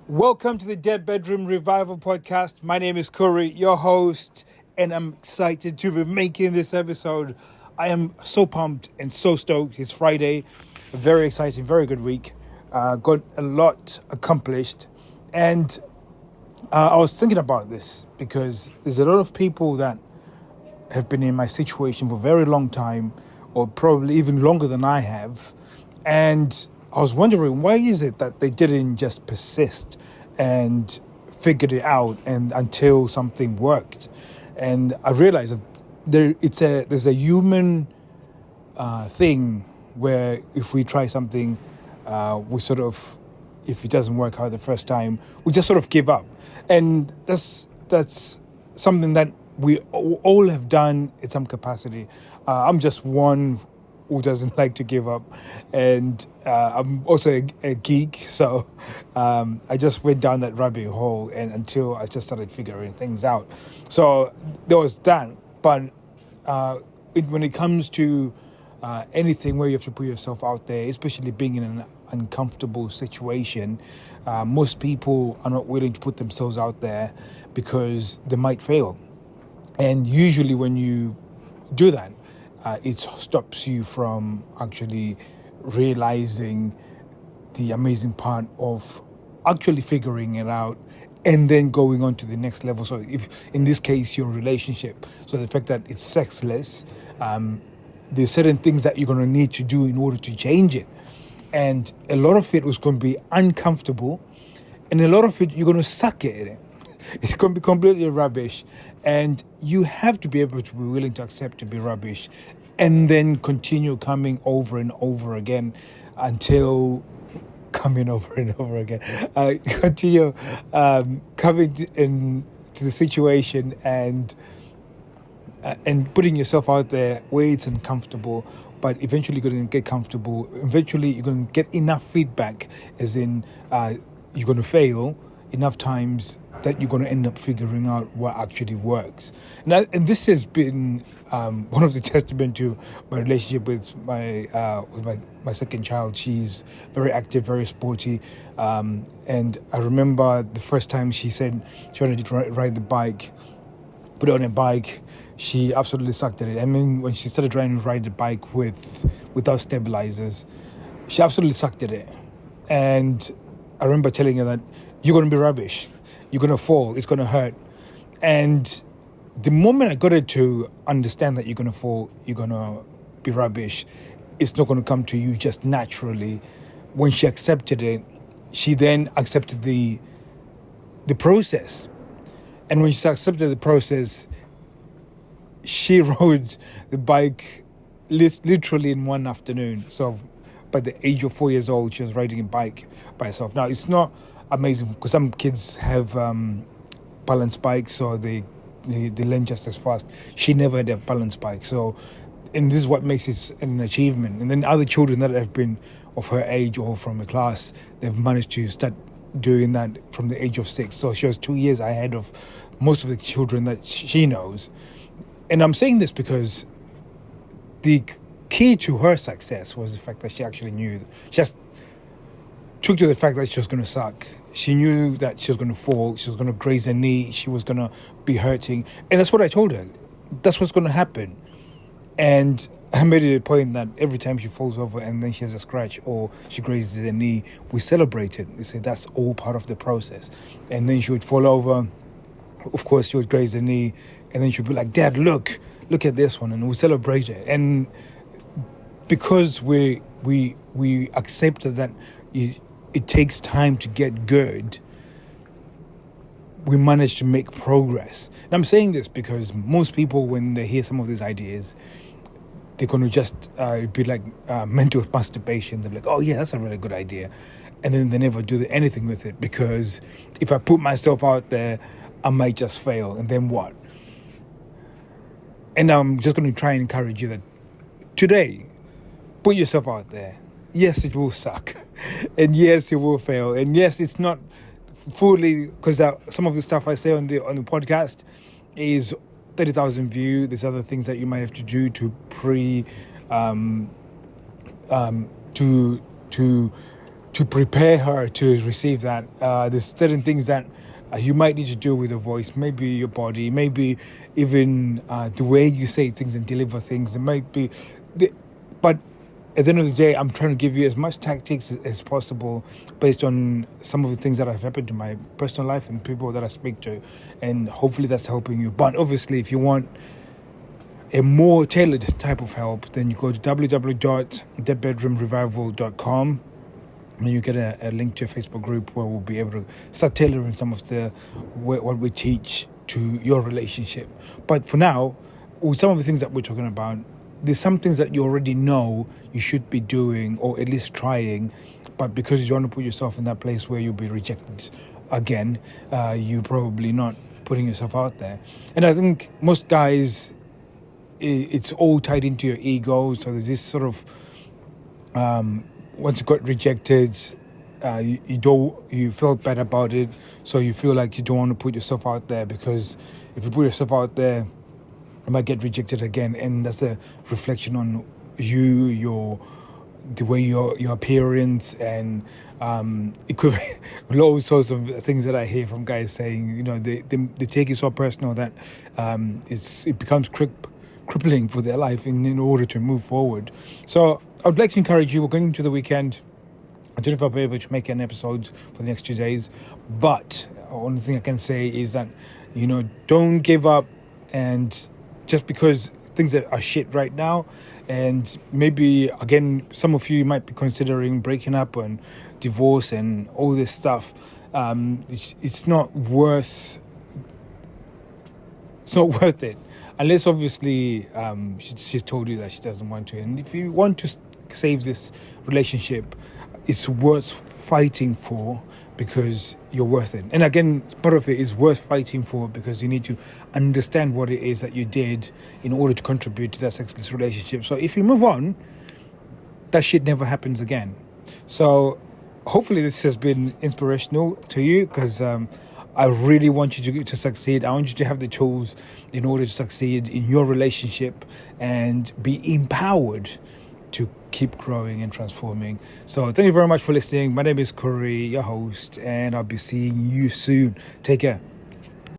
Welcome to the Dead Bedroom Revival Podcast. My name is Corey, your host, and I'm excited to be making this episode. I am so pumped and so stoked. It's Friday, a very exciting, very good week. Got a lot accomplished, and I was thinking about this because there's a lot of people that have been in my situation for a very long time, or probably even longer than I have, and I was wondering, why is it that they didn't just persist and figured it out and until something worked? And I realized that there's a human thing where if we try something, we sort of, if it doesn't work out the first time, we just sort of give up. And that's something that we all have done in some capacity. I'm just one who doesn't like to give up, and I'm also a geek, so I just went down that rabbit hole and until I just started figuring things out. So there was that, but when it comes to anything where you have to put yourself out there, especially being in an uncomfortable situation, most people are not willing to put themselves out there because they might fail. And usually when you do that, it stops you from actually realizing the amazing part of actually figuring it out and then going on to the next level. So if in this case, your relationship, so the fact that it's sexless, there's certain things that you're going to need to do in order to change it. And a lot of it was going to be uncomfortable, and a lot of it you're going to suck at it. It's going to be completely rubbish, and you have to be able to be willing to accept to be rubbish and then continue coming over and over again until coming over and over again. Continue coming into the situation and putting yourself out there where it's uncomfortable, but eventually you're going to get comfortable. Eventually you're going to get enough feedback, as in you're going to fail enough times that you're going to end up figuring out what actually works. And this has been one of the testament to my relationship with my second child. She's very active, very sporty. And I remember the first time she said she wanted to ride the bike, put it on a bike, she absolutely sucked at it. I mean, when she started trying to ride the bike without stabilizers, she absolutely sucked at it. And I remember telling her that you're going to be rubbish. You're going to fall. It's going to hurt. And the moment I got her to understand that you're going to fall, you're going to be rubbish, it's not going to come to you just naturally. When she accepted it, she then accepted the process. And when she accepted the process, she rode the bike literally in one afternoon. So by the age of 4 years old, she was riding a bike by herself. Now, it's not amazing because some kids have balance bikes, so they learn just as fast. She never had a balance bike, so, and this is what makes it an achievement. And then other children that have been of her age or from a class, they've managed to start doing that from the age of 6. So she was 2 years ahead of most of the children that she knows. And I'm saying this because the key to her success was the fact that she actually knew, just took to the fact that she was going to suck. She knew that she was going to fall, she was going to graze her knee, she was going to be hurting. And that's what I told her. That's what's going to happen. And I made it a point that every time she falls over and then she has a scratch or she grazes her knee, we celebrate it. We say that's all part of the process. And then she would fall over. Of course, she would graze her knee. And then she'd be like, Dad, look at this one. And we celebrate it. And because we accepted that it takes time to get good, we managed to make progress. And I'm saying this because most people, when they hear some of these ideas, they're going to just be like mental masturbation. They're like, oh yeah, that's a really good idea. And then they never do anything with it because if I put myself out there, I might just fail. And then what? And I'm just going to try and encourage you that today, put yourself out there. Yes, it will suck. And yes, it will fail. And yes, it's not fully, because some of the stuff I say on the podcast is 30,000 views. There's other things that you might have to do to to prepare her to receive that. There's certain things that you might need to do with your voice, maybe your body, maybe even the way you say things and deliver things. It might be, but at the end of the day, I'm trying to give you as much tactics as possible based on some of the things that have happened to my personal life and people that I speak to, and hopefully that's helping you. But obviously, if you want a more tailored type of help, then you go to www.thebedroomrevival.com and you get a link to a Facebook group where we'll be able to start tailoring some of what we teach to your relationship. But for now, with some of the things that we're talking about, there's some things that you already know you should be doing or at least trying, but because you want to put yourself in that place where you'll be rejected again, you're probably not putting yourself out there. And I think most guys, it's all tied into your ego. So there's this sort of once you got rejected, you felt bad about it, so you feel like you don't want to put yourself out there, because if you put yourself out there, you might get rejected again, and that's a reflection on you, the way your appearance, and it could be all sorts of things that I hear from guys saying, they take it so personal that it becomes crippling for their life in order to move forward. So I would like to encourage you. We're going into the weekend. I don't know if I'll be able to make an episode for the next 2 days, but the only thing I can say is that, don't give up. And just because things are shit right now, and maybe, again, some of you might be considering breaking up and divorce and all this stuff, it's not worth it. Unless, obviously, she's told you that she doesn't want to. And if you want to save this relationship, it's worth fighting for, because you're worth it. And again, part of it is worth fighting for because you need to understand what it is that you did in order to contribute to that sexless relationship. So if you move on, that shit never happens again. So hopefully this has been inspirational to you, because I really want you to succeed. I want you to have the tools in order to succeed in your relationship and be empowered to keep growing and transforming. So thank you very much for listening. My name is Corey, your host, and I'll be seeing you soon. Take care.